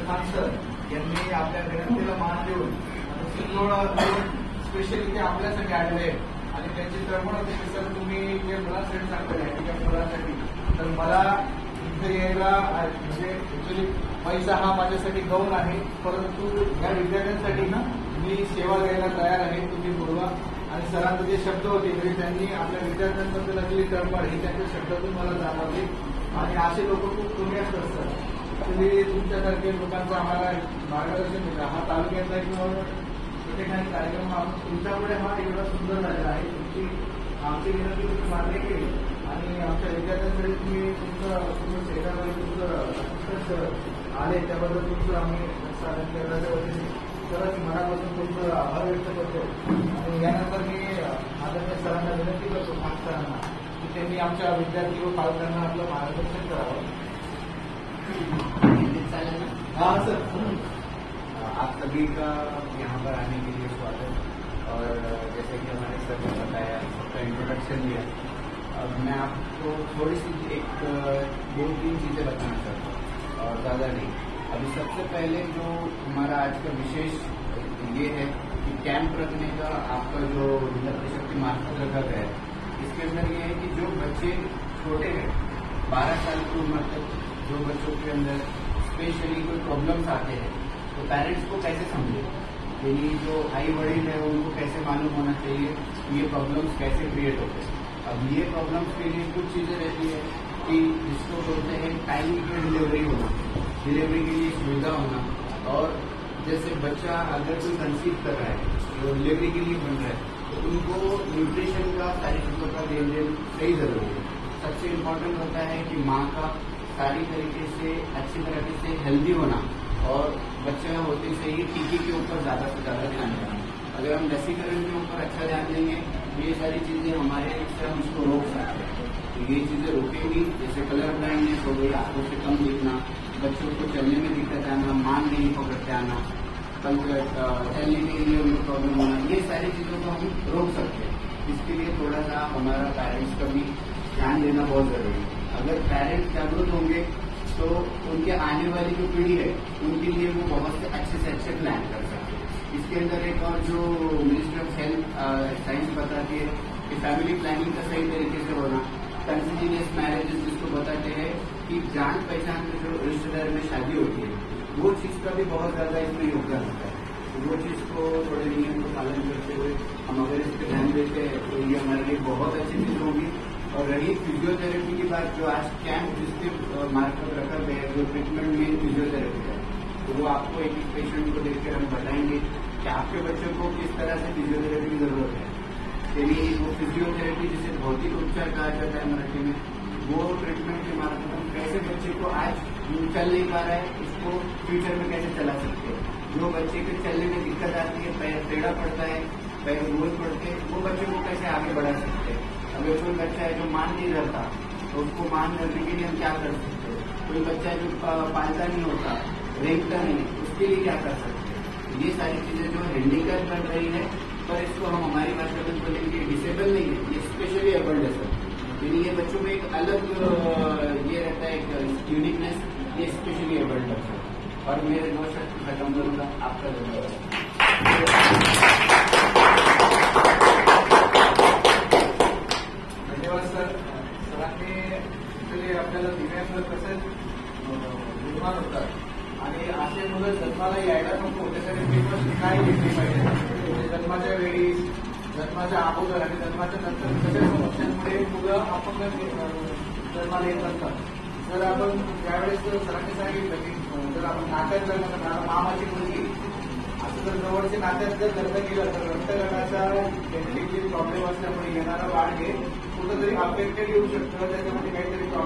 Khan sir यांनी आपल्या विनंतीला मान देऊन सिल्लोड स्पेशली ते आपल्यासाठी आलेले आणि त्यांची तळमळ होती की सर तुम्ही जे मुलांसाठी सांगताय त्या मुलांसाठी, तर मला इथे यायला म्हणजे ऍक्च्युली पैसा हा माझ्यासाठी गौण आहे, परंतु या विद्यार्थ्यांसाठी ना मी सेवा द्यायला तयार आहे, तुम्ही बोलवा. आणि सरांचे जे शब्द होते म्हणजे त्यांनी आपल्या विद्यार्थ्यांबद्दल असलेली तळमळ ही त्यांच्या शब्दातून मला जाणवली. आणि असे लोक खूप कमी असतात सर, तुम्ही तुमच्यासारखे लोकांचं आम्हाला मार्गदर्शन दिलं. हा तालुक्यातला किंवा ठिकाणी कार्यक्रम तुमच्यामुळे हा एवढा सुंदर झालेला आहे. आमची विनंती तुम्ही मान्य केली आणि आमच्या विद्यार्थ्यांसाठी तुम्ही तुमचं शेतामध्ये तुमचं आले त्याबद्दल तुमचं आम्ही साधन केंद्राच्या वतीने खरंच मनापासून तुमचं आभार व्यक्त करतो. आणि यानंतर मी आदरणीय सरांना विनंती करतो सरांना की त्यांनी आमच्या विद्यार्थी व पालकांना आपलं मार्गदर्शन करावं. हाँ सर, आप सभी का यहाँ पर आने के लिए स्वागत. और जैसे कि हमारे सर ने बताया, सबका इंट्रोडक्शन दिया, अब मैं आपको थोड़ी सी एक 2-3 चीज़ें बताना चाहता हूँ और ज़्यादा नहीं. अभी सबसे पहले जो हमारा आज का विशेष ये है कि कैंप रखने का आपका जो शक्ति मार्फत रखा गया है, इसके अंदर ये है कि जो बच्चे छोटे हैं 12 साल की उम्र तक, जो बच्चों के अंदर स्पेशली कोई प्रॉब्लम्स आते हैं तो पेरेंट्स को कैसे समझे, यानी जो आई बड़े हैं उनको कैसे मालूम होना चाहिए ये प्रॉब्लम्स कैसे क्रिएट होते हैं. अब ये प्रॉब्लम्स के लिए कुछ चीज़ें रहती है कि जिसको बोलते हैं टाइम की डिलीवरी होना, डिलीवरी के लिए सुविधा होना. और जैसे बच्चा अगर कोई कंसीव कर रहा है तो डिलीवरी के लिए बन रहा है तो उनको न्यूट्रिशन का सारी चीज़ों का लेन देन सही जरूरी है. सबसे इम्पोर्टेंट होता है कि माँ का सारी तरीके से अच्छी तरीके से हेल्दी होना और बच्चा होते से ही टीके के ऊपर ज़्यादा से ज़्यादा ध्यान देना. अगर हम लसीकरण के ऊपर अच्छा ध्यान देंगे ये सारी चीज़ें हमारे से हम इसको रोक सकते हैं. तो ये चीज़ें रोकेंगी. जैसे कलर ब्लाइंडनेस हो गई, आंखों से कम दिखना, बच्चों को चलने में दिक्कत आना, मान नहीं पकड़ते आना, चलने के लिए उनको प्रॉब्लम होना, ये सारी चीज़ों को हम रोक सकते हैं. इसके लिए थोड़ा सा हमारा पेरेंट्स का भी ध्यान देना बहुत जरूरी है. अगर पेरेंट्स जागरूक होंगे तो उनके आने वाली जो पीढ़ी है उनके लिए वो बहुत से अच्छे प्लान कर सकते हैं. इसके अंदर एक और जो मिनिस्ट्री ऑफ हेल्थ साइंस बताती है कि फैमिली प्लानिंग का सही तरीके से होना, कंटिन्यूस मैरिजेस जिसको बताते हैं कि जान पहचान में जो रिश्तेदार में शादी होती है वो चीज़ का भी बहुत ज़्यादा इसमें योगदान होता है. तो वो चीज़ को थोड़े नियम को पालन करते हुए हम अगर इस पर ध्यान देते हैं तो ये हमारे लिए बहुत अच्छी चीज़ होगी. और रही फिजियोथेरेपी की बात, जो आज कैंप जिसके मार्फत रखा गया है, जो ट्रीटमेंट मेन फिजियोथेरेपी है, तो वो आपको एक पेशेंट को देखकर हम बताएंगे कि आपके बच्चों को किस तरह से फिजियोथेरेपी की जरूरत है. यानी वो फिजियोथेरेपी जिसे भौतिक उपचार कहा जाता है मराठी में, वो ट्रीटमेंट के मार्फत हम कैसे बच्चे को आज चल नहीं पा रहा है उसको फ्यूचर में कैसे चला सकते हैं. जो बच्चे के चलने में दिक्कत आती है, पैर टेढ़ा पड़ता है, पैर गोल पड़ते हैं, वो बच्चे को कैसे आगे बढ़ा सकते हैं. अगर कोई बच्चा है जो मान नहीं रहता तो उसको मान करने के लिए हम क्या कर सकते हैं. कोई बच्चा है जो पालता नहीं होता, रेंगता नहीं, उसके लिए क्या कर सकते हैं. ये सारी चीजें जो हैंडीकैप बन रही है, पर इसको हम हमारी भाषा में बोलेंगे डिसेबल नहीं है, ये स्पेशली एबल्ड है सर. यानी ये बच्चों में एक अलग ये रहता है एक यूनिकनेस, ये स्पेशली एबल्ड है सर. और मेरे 2 शब्द खत्म करूंगा. आपका धन्यवाद. आपल्याला दिव्यांग कसं निर्माण होतात आणि असे मुलं जन्माला यायला नको त्यासाठी पेपर काय घेतली पाहिजे. जन्माच्या वेळी, जन्माच्या अगोदर आणि जन्माच्या नंतर सगळ्या समस्यांमुळे मुलं अपंग जन्माला येत असतात. जर आपण त्यावेळेस सरांनी सांगितलं की जर आपण नात्यात लग्न करणार, मामाची मुलगी असं जर जवळच्या नात्यात जर लग्न केलं तर रक्तगटाचा जेनेटिक प्रॉब्लेम असल्यामुळे येणारा वाढ हे कुठंतरी अफेक्टेड येऊ शकतं. त्याच्यामध्ये काहीतरी प्रॉब्लेम